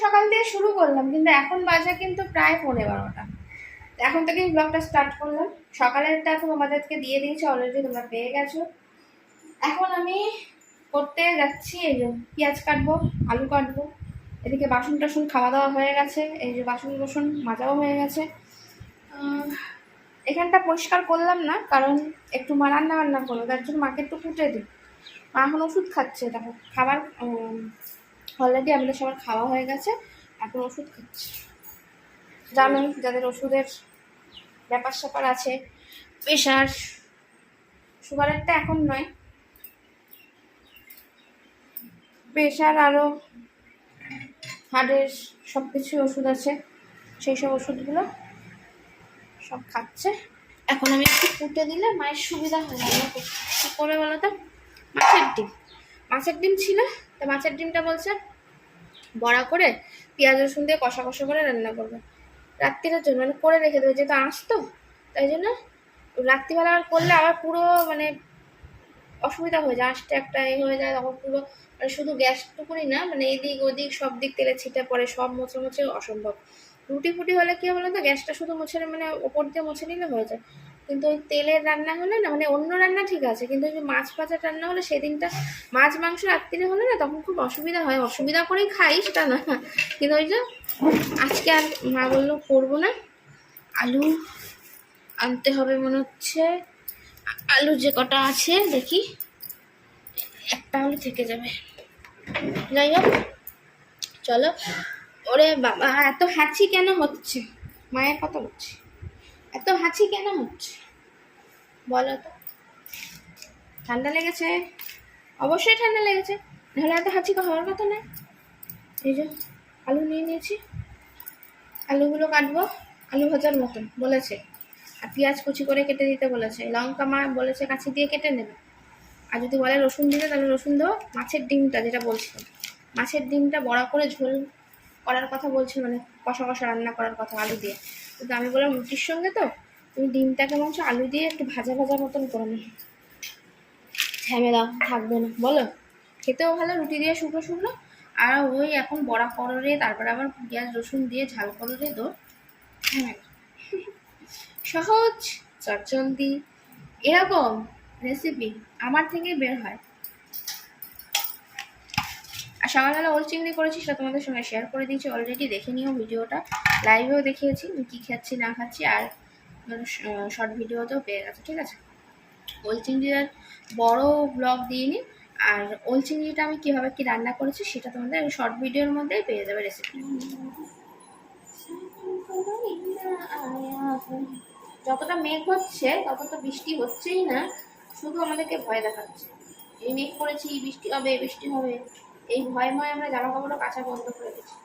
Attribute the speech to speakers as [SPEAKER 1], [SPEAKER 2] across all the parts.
[SPEAKER 1] সকাল দিয়ে শুরু করলাম, কিন্তু এখন বাজে কিন্তু প্রায় 11:30। এখন থেকেই ব্লগটা স্টার্ট করলাম। সকালেরটা তো তোমাদেরকে দিয়ে দিয়েছি অলরেডি, তোমরা পেয়ে গেছো। এখন আমি করতে যাচ্ছি, এই যে পেঁয়াজ কাটবো, আলু কাটবো। এদিকে বাসন টাসন খাওয়া দাওয়া হয়ে গেছে, এই যে বাসন মাজাও হয়ে গেছে। এখানটা পরিষ্কার করলাম না, কারণ একটু মা রান্না করলো, তার জন্য মাকে একটু কুটে দিই। মা এখন ওষুধ খাচ্ছে, দেখো খাবার অলরেডি আমাদের সবার খাওয়া হয়ে গেছে, এখন ওষুধ খাচ্ছে। জানোই যাদের ওষুধের ব্যাপার স্যাপার আছে, প্রেশার সুগারেরটা এখন নয়, প্রেশার আরও হার্টের সব কিছু ওষুধ আছে, সেই সব ওষুধগুলো সব খাচ্ছে। এখন আমি একটু কুটে দিলে মায়ের সুবিধা হয়। রান্না করতে কী করে বলো তো, মাছের ডিম ছিল, তো মাছের ডিমটা বলছে বড়া করে পেঁয়াজ রসুন দিয়ে কষা কষা করে রান্না করবে রাত্রিরের জন্য, মানে করে রেখে দেবে, যেহেতু আসতো তাই জন্য রাত্রিবেলা আর করলে আবার পুরো মানে অসুবিধা হয়ে যায়, আসতে একটা হয়ে যায়, তখন পুরো মানে শুধু গ্যাসটুকুনি না, মানে এদিক ওদিক সব দিক তেলে ছিটে পড়ে, সব মুছে অসম্ভব। রুটি ফুটি হলে কি বলো তো, গ্যাসটা শুধু মুছে মানে ওপর দিয়ে মুছে নিলে হয়ে যায়, কিন্তু ওই তেলের রান্না হলে না, মানে অন্য রান্না ঠিক আছে, কিন্তু ওই যে মাছ ভাজার রান্না হলে সেদিনটা মাছ মাংস রাত্রিরে হলে না, তখন খুব অসুবিধা হয়। অসুবিধা করেই খাই সেটা না, কিন্তু ওই যে আজকে আর মা বললো করবো না, আলু আনতে হবে মনে হচ্ছে। আলু যে কটা আছে দেখি, একটা আলু থেকে যাবে। যাই হোক চলো। ওরে বাবা, এত হাঁচি কেন হচ্ছে? মায়ের কথা বলছি, এত হাঁচি কেন হচ্ছে বলো তো? ঠান্ডা লেগেছে? অবশ্যই ঠান্ডা লেগেছে, নাহলে এত হাঁচি হওয়ার কথা নয়। এই যে আলু নিয়ে নিয়েছি, আলুগুলো কাটবো আলু ভাজার মতন বলেছে, আর পেঁয়াজ কুচি করে কেটে দিতে বলেছে, লঙ্কা মা বলেছে কাঁচি দিয়ে কেটে নেবে, আর যদি বলে রসুন দিতে তাহলে রসুন দেবো। মাছের ডিমটা যেটা বলছিলাম, মাছের ডিমটা বড়া করে ঝোল করার কথা বলছিল, মানে কষা কষা রান্না করার কথা আলু দিয়ে, কিন্তু আমি বললাম রুটির সঙ্গে তো তুমি ডিমটাকে বলছো আলু দিয়ে একটু ভাজা মতন করে নি, ঝামেলা থাকবে না বলো, খেতেও ভালো রুটি দিয়ে শুকনো শুকনো। আর ওই এখন বড়া করো রে, তারপরে আবার পেঁয়াজ রসুন দিয়ে ঝাল করো রে, তো ঝামেলা। সহজ চটজলদি এরকম রেসিপি আমার থেকেই বের হয়। আর সকালবেলা ওল চিংড়ি করেছি, সেটা তোমাদের সঙ্গে শেয়ার করে দিয়েছি অলরেডি, দেখে নিও ভিডিওটা, লাইভেও দেখিয়েছি কী খাচ্ছি না খাচ্ছি, আর শর্ট ভিডিওতেও পেয়ে গেছে, ঠিক আছে। ওল চিংড়ির বড় ব্লগ দিইনি, আর ওল চিংড়িটা আমি কীভাবে কী রান্না করেছি সেটা তোমাদের শর্ট ভিডিওর মধ্যেই পেয়ে যাবে রেসিপি। যতটা মেঘ হচ্ছে ততটা বৃষ্টি হচ্ছেই না, শুধু আমাদেরকে ভয় দেখাচ্ছে, এই মেঘ করেছি বৃষ্টি হবে, এই ভয় আমরা জামা কাপড়ও কাচা বন্ধ করে দিচ্ছি।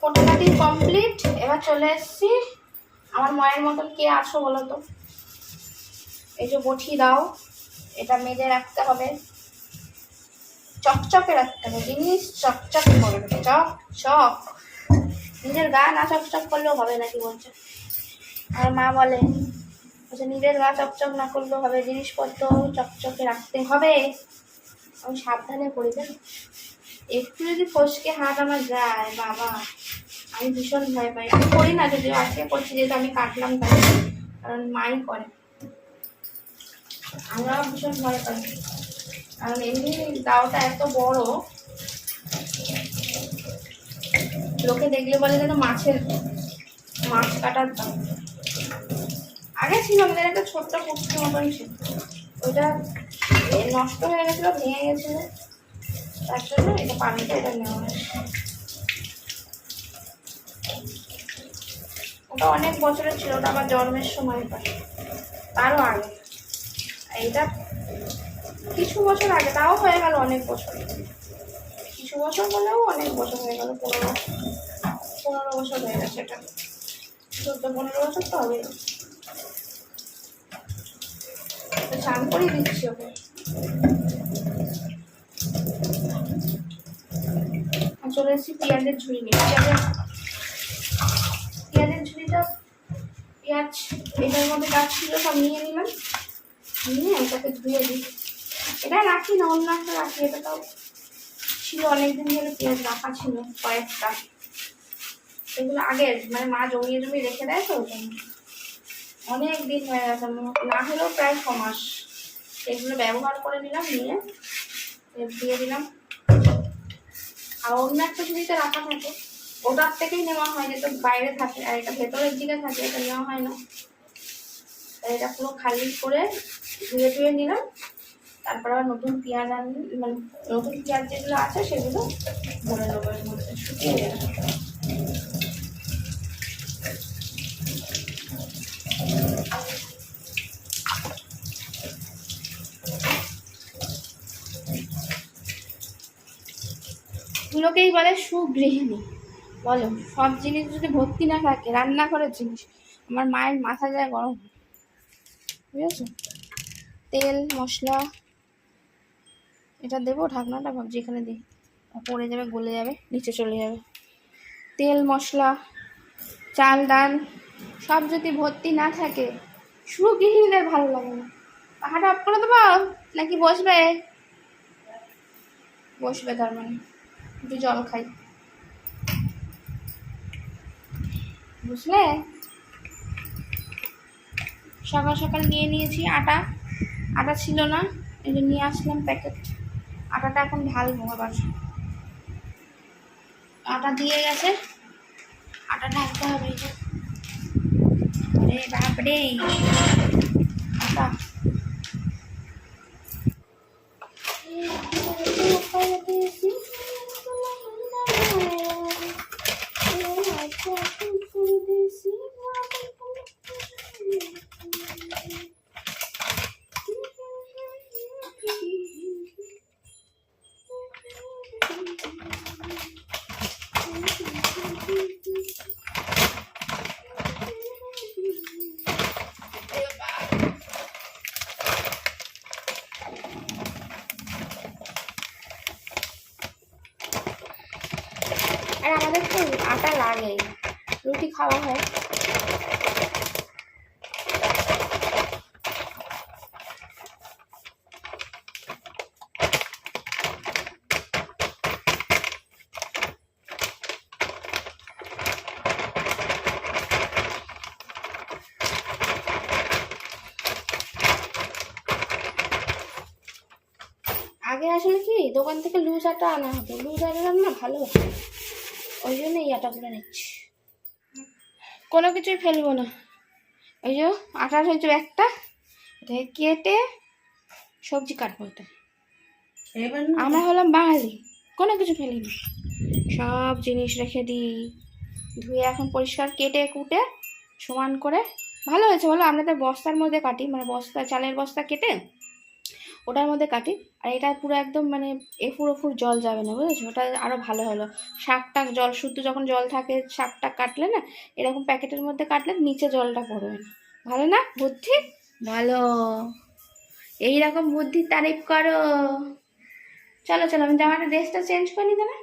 [SPEAKER 1] কোটাকাটি কমপ্লিট, এবার চলে এসেছি। আমার মায়ের মতন কে আছো বলো তো? এই যে বটি দাও, এটা মেজে রাখতে হবে, চকচকে রাখতে হবে, জিনিস চকচক করবে, চক। নিজের গা না চকচক করলেও হবে নাকি বলছে, আর মা বলে নিজের গা চকচক না করলেও হবে, জিনিসপত্র চকচকে রাখতে হবে। আমি সাবধানে করি, জানো, একটু যদি ফসকে হাত আমার যায় বাবা, আমি ভীষণ ভয় পাই। আমি করি না, যদিও আজকে করছি, যেহেতু আমি কাটলাম তাই, কারণ মাই করে, আমরাও ভীষণ ভয় পাই, কারণ এমনি দাওটা এত বড়, লোকে দেখলে বলে যেন মাছ কাটার দাও। আগে ছিল আমাদের একটা ছোট্ট পুকুর মতন ছিল, ওইটা নষ্ট হয়ে গেছিলো, ভেঙে গেছিল, তার জন্য এটা পানিটা এটা নেওয়া হয়। ওটা অনেক বছরের ছিল, ওটা আমার জন্মের সময় পাই, তারও আগে। এইটা কিছু বছর আগে, তাও হয়ে গেল অনেক বছর, কিছু বছর বলেও অনেক বছর হয়ে গেল, 15 বছর হয়ে গেছে, এটা 14-15 বছর তো হবে। স্নান করেই দিচ্ছি ওকে। চলে এসেছি পেঁয়াজের ঝুড়ি নিয়ে, পেঁয়াজের ঝুড়িটা, পেঁয়াজ এটার মধ্যে গাছ ছিল, সব নিয়ে নিলাম, নিয়ে এটাকে ধুয়ে দিই। এটা রাখি না, অন্য একটা রাখি। এটা তো ছিল অনেকদিন ধরে পেঁয়াজ রাখা ছিল কয়েকটা, এগুলো আগের মানে মা জমিয়ে জমিয়ে রেখে দেয় তো, অনেক দিন হয়ে গেছে, না হলেও প্রায় 6 মাস। এগুলো ব্যবহার করে নিলাম, নিয়ে দিয়ে দিলাম। আর অন্য একটা ঝুড়িতে রাখা থাকে, ওটার থেকেই নেওয়া হয়, যেটা বাইরে থাকে, আর এটা ভেতরের দিকে থাকে, এটা নেওয়া হয় না। এটা পুরো খালি করে ধুয়ে ধুয়ে নিলাম। তারপর আবার নতুন পেঁয়াজ মানে নতুন পেঁয়াজ যেগুলো আছে সেগুলো ভরে নেবো এর মধ্যে, শুকিয়ে যাবে। এগুলোকেই বলে সুগৃহিণী। বলো, সব জিনিস যদি ভর্তি না থাকে, রান্নাঘরের জিনিস, আমার মায়ের মাথা যায় গরম, বুঝেছো? তেল মশলা এটা দেবো, ঢাকনাটা ভাবছি এখানে দিই, পড়ে যাবে, গলে যাবে, নিচে চলে যাবে। তেল মশলা চাল ডাল সব যদি ভর্তি না থাকে, সুগৃহিণীদের ভালো লাগে না। পাখাটা অফ করে দেবো নাকি বসবে? বসবে, তার মানে একটু জল খাই, বুঝলে? সকাল সকাল নিয়ে নিয়েছি আটা, আটা ছিল না, এই যে নিয়ে আসলাম প্যাকেট। আটাটা এখন ঢালবো, আবার আটা দিয়ে গেছে, আটা ঢালতে হবে। এই যে বাপরে আটা, আর আমাদের তো আটা লাগে, রুটি খাওয়া হয়। আগে আসলে কি দোকান থেকে লুজ আটা আনা হতো, লুজ আটা না ভালো হতো, ওই জন্য এই আটাগুলো নিচ্ছি। কোনো কিছুই ফেলবো না, ওই যে আটার হয়েছে একটা, এটাকে কেটে সবজি কাটবো। এটা আমরা হলাম বাঙালি, কোনো কিছু ফেলি না, সব জিনিস রেখে দিই ধুয়ে, এখন পরিষ্কার কেটে কুটে সমান করে। ভালো হয়েছে বলো, আমরা তো বস্তার মধ্যে কাটি, মানে বস্তা, চালের বস্তা কেটে ওটার মধ্যে কাটি। আর এটা পুরো একদম মানে এফুর ওফুর জল যাবে না, বুঝেছো? ওটা আরও ভালো হলো। শাকটাক জল শুদ্ধ যখন জল থাকে, শাকটা কাটলে না, এরকম প্যাকেটের মধ্যে কাটলে নিচে জলটা পড়বে না। ভালো না বুদ্ধি? ভালো, এইরকম বুদ্ধির তারিফ করো। চলো চলো, আমি জামাটা ড্রেসটা চেঞ্জ করে নিতে না।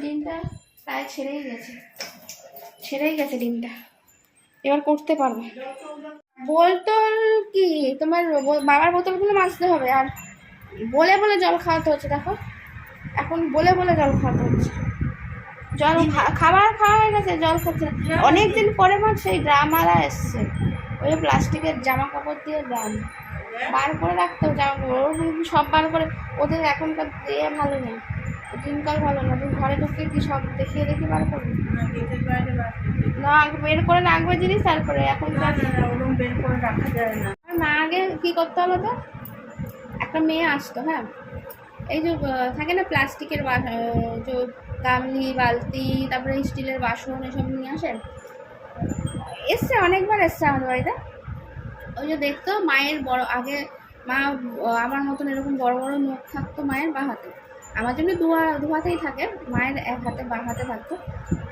[SPEAKER 1] ডিমটা প্রায় ছেড়েই গেছে ডিমটা, এবার করতে পারবো। বোতল কি তোমার বাবার বোতলগুলো মাজতে হবে, আর বলে বলে জল খাওয়াতে হচ্ছে। দেখো এখন বলে বলে জল খাওয়াতে হচ্ছে, জল খাবার খাওয়া হয়ে গেছে, জল খাচ্ছে না। অনেকদিন পরে আমার সেই ড্রামওয়ালা এসছে, ওই প্লাস্টিকের জামা কাপড় দিয়ে ড্রাম বার করে রাখতো, জামা কাপড় সব বার করে। ওদের এখনকার ভালো নেই, দিনকাল ভালো না, তুমি ঘরে ঢুকে কি সব দেখিয়ে দেখি বার করবে না, বের করে রাখবে জিনিস, তারপরে এখন বের করে রাখা যায় না। মা আগে কি করতে হলো, তো একটা মেয়ে আসতো, হ্যাঁ, এই যে থাকে না প্লাস্টিকের যে গামলি বালতি, তারপরে স্টিলের বাসন এসব নিয়ে আসে, এসছে অনেকবার এসছে আমাদের বাড়িতে। ওই যে দেখতো মায়ের বড়, আগে মা আমার মতন এরকম বড় বড় নখ থাকতো মায়ের বা হাতে, আমার জন্য দু হাতেই থাকে, মায়ের এক হাতে বা হাতে থাকতো।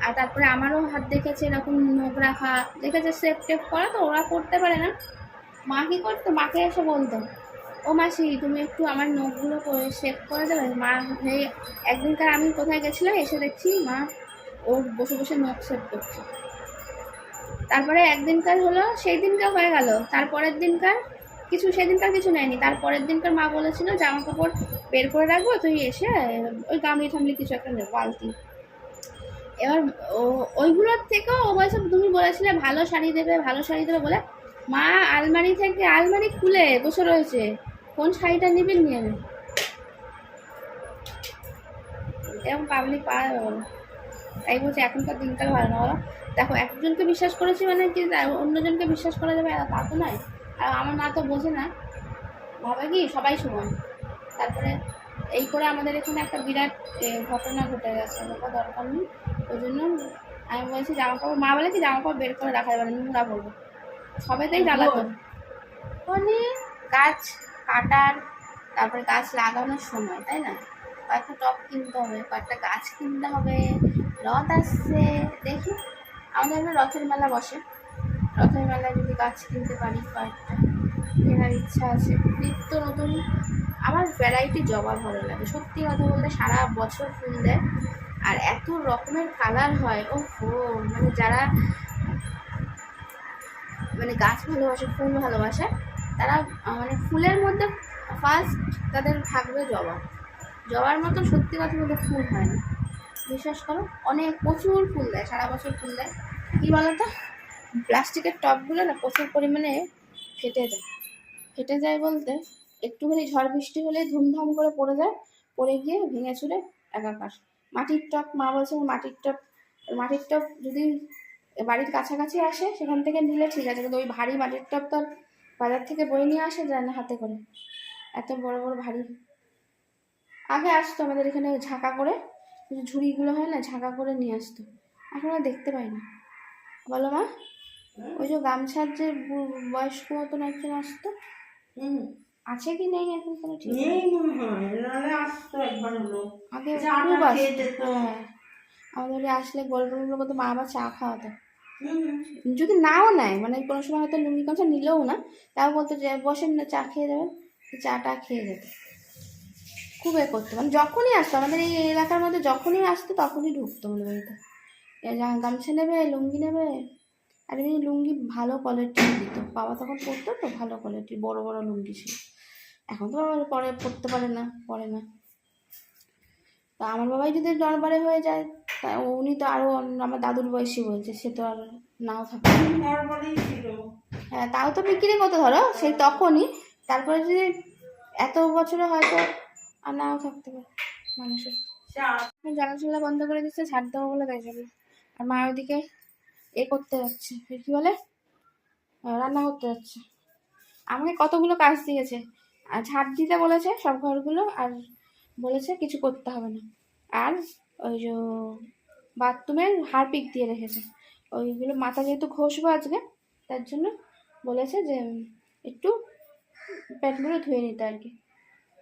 [SPEAKER 1] আর তারপরে আমারও হাত দেখেছে এরকম নখ রাখা, দেখেছে সেপ টেপ করা, তো ওরা করতে পারে না। মা কী করতো, মাকে এসে বলতো, ও মাসি তুমি একটু আমার নখগুলো শেপ করে দেবে। মা এই একদিনকার আমি কোথায় গেছিলাম, এসে দেখছি মা ওর বসে বসে নখ শেপ করছে। তারপরে একদিনকার হলো, সেই দিনকার হয়ে গেল, তারপরের দিনকার কিছু সেদিনকার কিছু নেয়নি। তারপরের দিনকার মা বলেছিল জামা কাপড় বের করে রাখবো, তুই এসে ওই গামলি ঠামলি কিছু একটা নেবো, বালতি। এবার ওইগুলোর থেকেও ও বলছে তুমি বলেছিলে ভালো শাড়ি দেবে, ভালো শাড়ি দেবে বলে মা আলমারি থেকে আলমারি খুলে বসে রয়েছে, কোন শাড়িটা নিবি নিয়ে নেবে। এরকম পাবলিক পাওয়া যাবে বলো? তাই বলছে এখনকার দিনকাল ভালো না বলো। দেখো একজনকে বিশ্বাস করেছি মানে কি অন্যজনকে বিশ্বাস করা যাবে তা তো নয়। আর আমার মা তো বোঝে না, ভাবে কি সবাই সমান। তারপরে এই করে আমাদের এখানে একটা বিরাট ঘটনা ঘটে গেছে, বাবা দরকার নেই। ওই জন্য আমি বলছি জামা কাপড়, মা বলে কি জামা কাপড় বের করে রাখা যাবে না, নোংরা পড়বো। সবেতেই জ্বালাতো মানে গাছ কাটার, তারপরে গাছ লাগানোর সময়, তাই না? কয়েকটা টব কিনতে হবে, কয়েকটা গাছ কিনতে হবে, রথ আসছে। দেখি আমাদের এখানে রথের মেলা বসে, রথের মেলায় যদি গাছ কিনতে পারি কয়েকটা, কেনার ইচ্ছা আছে। নিত্য নতুন আমার ভ্যারাইটি জবা ভালো লাগে, সত্যি কথা বলতে সারা বছর ফুল দেয় আর এত রকমের কালার হয়। ও হো, মানে যারা মানে গাছ ভালোবাসে, ফুল ভালোবাসে, তারা মানে ফুলের মধ্যে ফার্স্ট তাদের থাকবে জবা। জবার মতো সত্যি কথা বলতে ফুল হয় না, বিশ্বাস করো। অনেক প্রচুর ফুল দেয়, সারা বছর ফুল দেয়। কী বলো তো, প্লাস্টিকের টবগুলো না প্রচুর পরিমাণে ফেটে যায়। ফেটে যায় বলতে একটুখানি ঝড় বৃষ্টি হলে ধুমধাম করে পড়ে যায়, পড়ে গিয়ে ভেঙে চুরে একাকার। মাটির টব, মা বলছে মাটির টব যদি বাড়ির কাছাকাছি আসে সেখান থেকে নিলে ঠিক আছে, কিন্তু ওই ভারী মাটির টব তো বাজার থেকে বয়ে নিয়ে আসে যায় না হাতে করে, এত বড় বড় ভারী। আগে আসতো আমাদের এখানে ঝাঁকা করে, ঝুড়িগুলো হয় না, ঝাঁকা করে নিয়ে আসতো, এখন আর দেখতে পাই না। বলো মা, ওই যে গামছার যে বয়স্ক মতন একজন আসতো, আছে কি নেই এখন কোনো ঠিক নেই মনে হয়, আসতো একবার হলো আগে খুব আসতো। হ্যাঁ, আমাদের আসলে গল্পগুলো করতো, মা আবার চা খাওয়াতো। যদি নাও নেয় মানে কোনো সময় হয়তো লুঙ্গি গামছা নিলেও না, তাও বলতো যে বসেন না চা খেয়ে যাবেন, চাটা খেয়ে যেত। খুব করতো, মানে যখনই আসতো আমাদের এই এলাকার মধ্যে, যখনই আসতো তখনই ঢুকতো মনে বাড়িতে। গামছা নেবে, লুঙ্গি নেবে। আর এমনি লুঙ্গি ভালো কোয়ালিটির দিত, বাবা তখন পরতো তো, ভালো কোয়ালিটির বড় বড় লুঙ্গি ছিল। এখন তো বাবা পরে পরতে পারে না, পরে না। তা আমার বাবাই যদি দরবারে হয়ে যায়, তা উনি তো আরও আমার দাদুর বয়সী বলছে, সে তো আর নাও থাকে। হ্যাঁ, তাও তো বিক্রি করতে ধরো সেই তখনই, তারপরে যদি এত বছরে হয়তো আর নাও থাকতে পারে মানুষের। জানাশোনা বন্ধ করে দিচ্ছে, ছাড় দেবো বলে তাই জন্য। আর মা ওইদিকে করতে যাচ্ছে, কি বলে, রান্না করতে যাচ্ছে। আমাকে কতগুলো কাজ দিয়েছে, আর ঝাড় দিতে বলেছে সব ঘরগুলো, আর বলেছে কিছু করতে হবে না। আর ওই যে বাথরুমের হারপিক দিয়ে রেখেছে, ওইগুলো মাথা যেহেতু ঘষবো আজকে, তার জন্য বলেছে যে একটু পেটগুলো ধুয়ে নিতে আর কি।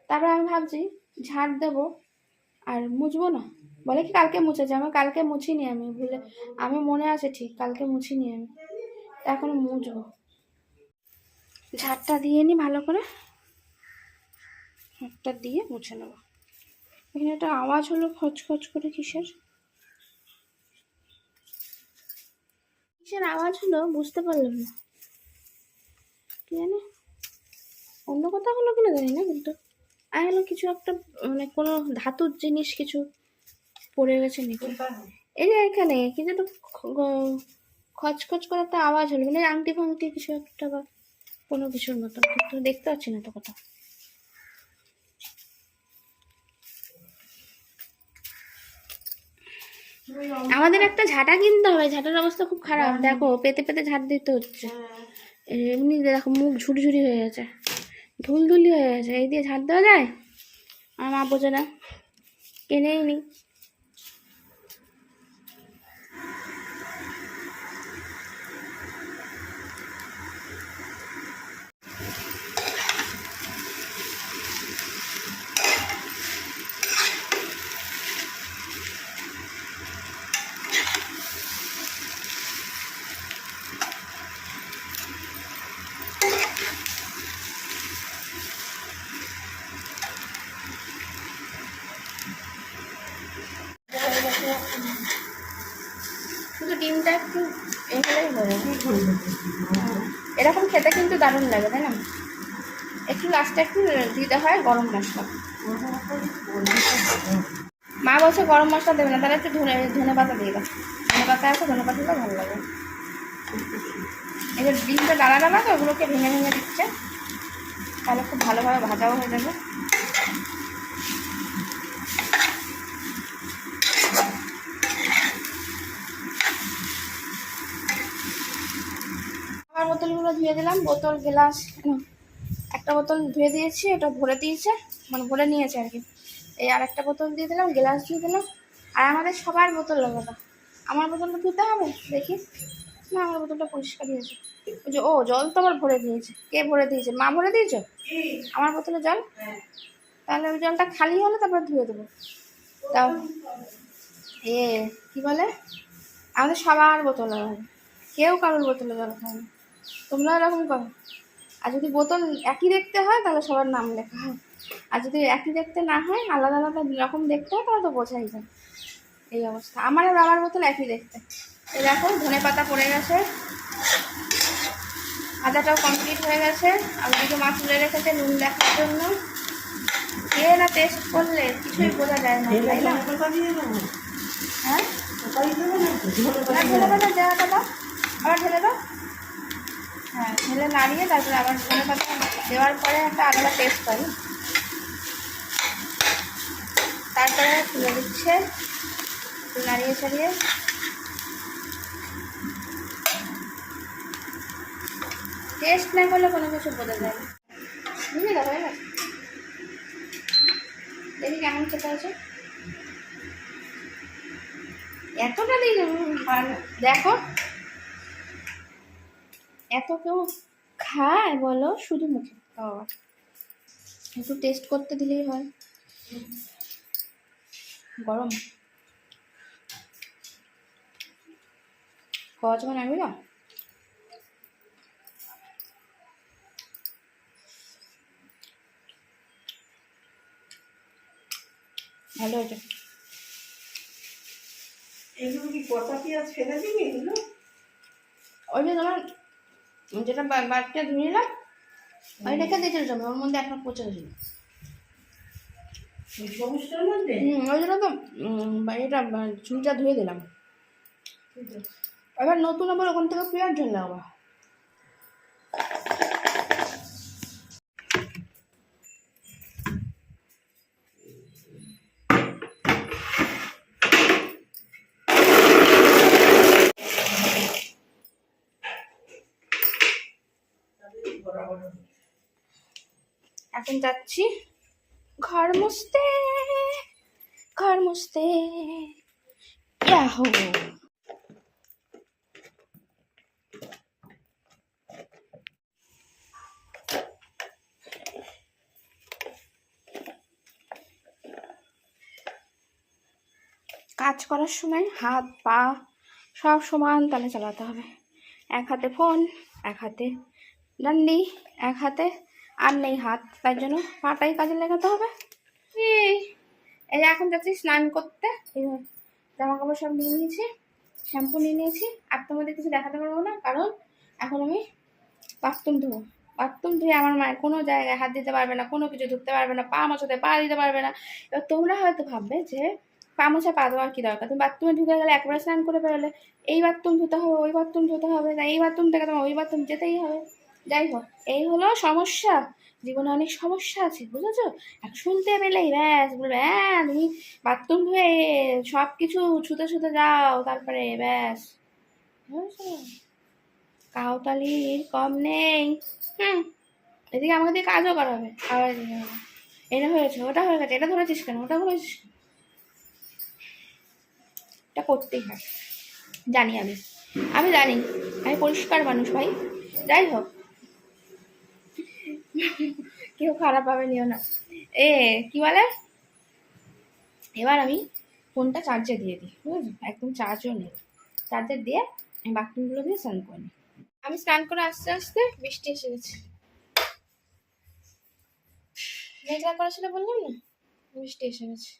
[SPEAKER 1] তারপর আমি ভাবছি ঝাড় দেবো আর মুছবো না, বলে কি কালকে মুছেছে, আমি কালকে মুছিনি, আমি ভুলে, আমি মনে আছে ঠিক কালকে মুছিনি আমি, এখন মুছবো। ঝাড়টা দিয়ে নিই ভালো করে, ঝাড়টা দিয়ে মুছে নেবো। এখানে একটা আওয়াজ হলো খচখচ করে, কিসের আওয়াজ হলো বুঝতে পারলাম না, কি জানি অন্য কথা হলো কিনা জানি না, কিন্তু হলো কিছু একটা মানে কোনো ধাতুর জিনিস কিছু পড়ে গেছে নাকি। এই যে এখানে কি যেন খচখচ করে একটা আওয়াজ হলো, মানে আংটি ফাংটি কিছু একটা বা কোনো কিছুর মতো, কিন্তু দেখতে পাচ্ছি না তো কোথাও। আমাদের একটা ঝাঁটা কিনতে হবে, ঝাঁটার অবস্থা খুব খারাপ, দেখো পেতে পেতে ঝাঁট দিতে হচ্ছে। এমনি দেখো মুখ ঝুড়ি হয়ে গেছে, ধুলধুলি হয়ে গেছে, এই দিয়ে ঝাঁট দেওয়া যায়? আমার মা বোঝে না, কিনেই নি। শুধু ডিমটা একটু এ হলেই হয়ে যাবে। এরকম খেতে কিন্তু দারুণ লাগে, তাই না? একটু লাস্টে একটু দিতে হয় গরম মশলা। মা বলছে গরম মশলা দেবে না, তাহলে একটু ধনে পাতা দিয়ে দাও। ধনে পাতা আছে, ধনে পাতা দিলে ভালো লাগে। এই যে ডিমটা ডালা ডালা তো ওগুলোকে ভেঙে ভেঙে দিচ্ছে, তাহলে খুব ভালোভাবে ভাজাও হয়ে যাবে। আমার বোতলগুলো ধুয়ে দিলাম, বোতল গ্লাস একটা বোতল ধুয়ে দিয়েছি, এটা ভরে দিয়েছে, মানে ভরে নিয়েছে আর কি। এই আর একটা বোতল দিয়ে দিলাম, গ্লাস দিয়ে দিলাম। আর আমাদের সবার বোতল আলাদা। আমার বোতলটা ধুতে হবে, দেখি। না, আমার বোতলটা পরিষ্কারই আছে। ওই যে, ও জল তো আবার ভরে দিয়েছে। কে ভরে দিয়েছে? মা ভরে দিয়েছো আমার বোতলে জল? তাহলে ওই জলটা খালি হলে তারপর ধুয়ে দেবো। তাও কি বলে, আমাদের সবার বোতল আলাদা, কেউ কারোর বোতলে জল খায় না। তোমরা এরকম করো। আর যদি বোতল একই দেখতে হয় তাহলে সবার নাম লেখা হয়, আর যদি একই দেখতে না হয়, আলাদা আলাদা রকম দেখতে হয়, তাহলে তো বোঝাই যায়। এই অবস্থা। আমার আর বাবার বোতল একই দেখতে। এই দেখো, ধনে পাতা পড়ে গেছে, আদাটাও কমপ্লিট হয়ে গেছে। আর ওদিকে মাছ তুলে রেখেছে নুন দেখার জন্য। কে না টেস্ট করলে কিছুই বোঝা যায় না, তাই না? হ্যাঁ, ধনে পাতা দেওয়াটা দাও, আবার ঢেলে দাও। হ্যাঁ, ঢেলে নাড়িয়ে তারপরে আবার ধনে পাতা দেওয়ার পরে একটা আলাদা টেস্ট পাই। তারপরে তুলে দিচ্ছে, নাড়িয়ে ছাড়িয়ে। টেস্ট না করলে কোনো কিছু বোঝা যায় না, বুঝলি তো? হয়ে গেছে, দেখি কেমন খেতে হয়েছে। এতটা দিই দেখো, এত কেউ খায় বলো? শুধু মুখে খাওয়া, একটু টেস্ট করতে দিলেই হয়। গরম খাওয়া যখন আনবি না, ভালো হয়েছে।
[SPEAKER 2] এগুলো কি কটা পেঁয়াজ ফেলে দিবি এগুলো?
[SPEAKER 1] ওই যে তোমার যেটা বাড়িটা ধুয়ে নিলাম, ওই রেখে দিয়েছিল জন্য, ওর মধ্যে একটা পচে গেছিল।
[SPEAKER 2] সমস্যার মধ্যে
[SPEAKER 1] ওই জন্য তো এটা চুলটা ধুয়ে দিলাম। এবার নতুন আবার ওখান থেকে পেঁয়াজ ঢেলে আবার। এখন যাচ্ছি ঘর মুছতে, ঘর মুছতে। ইয়াহু! কাজ করার সময় হাত পা সব সমান তালে চালাতে হবে। এক হাতে ফোন, এক হাতে ডান্ডি, এক হাতে আর নেই হাত, তার জন্য পাটাই কাজে লাগাতে হবে। এই যে এখন যাচ্ছি স্নান করতে, জামা কাপড় সব নিয়ে নিয়েছি, শ্যাম্পু নিয়ে নিয়েছি। আর তোমাদের কিছু দেখাতে পারবো না, কারণ এখন আমি বাথরুম ধোবো। বাথরুম ধুয়ে আমার মায়ের কোনো জায়গায় হাত দিতে পারবে না, কোনো কিছু ধুতে পারবে না, পা মোছাতে পা দিতে পারবে না। এবার তোমরা হয়তো ভাববে যে পা মোছা পা দেওয়ার কী দরকার, তুমি বাথরুমে ঢুকে গেলে একবার স্নান করে বেরোলে এই বাথরুম ধুতে হবে, ওই বাথরুম ধুতে হবে, তাই এই বাথরুম থেকে তোমার ওই বাথরুম যেতেই হবে। যাই হোক, এই হলো সমস্যা, জীবনে অনেক সমস্যা আছে, বুঝেছো? এখন শুনতে পেলেই ব্যাস বলবে হ্যাঁ তুমি বাথরুম ধুয়ে সব কিছু ছুতে ছুতে যাও, তারপরে ব্যাস। বুঝেছো? কাউতালির কম নেই। এদিকে আমাকে দিয়ে কাজও করাবে, আবার এটা হয়েছে, ওটা হয়ে গেছে, এটা ধরেছিস কেন, ওটা ধরেছিস কেন? এটা করতেই হয়, জানি আমি, আমি জানি, আমি পরিষ্কার মানুষ ভাই। যাই হোক, কেউ খারাপ ভাবে নিও না। কি বলে, এবার আমি ফোনটা চার্জে দিয়ে দিই, বুঝলি? একদম চার্জও নেই, চার্জার দিয়ে আমি বাথরুমগুলো দিয়ে স্নান করে নিই। আমি স্নান করে আস্তে আস্তে বৃষ্টি এসে গেছে। মেঘলা করেছিল বললাম না, বৃষ্টি এসে গেছে।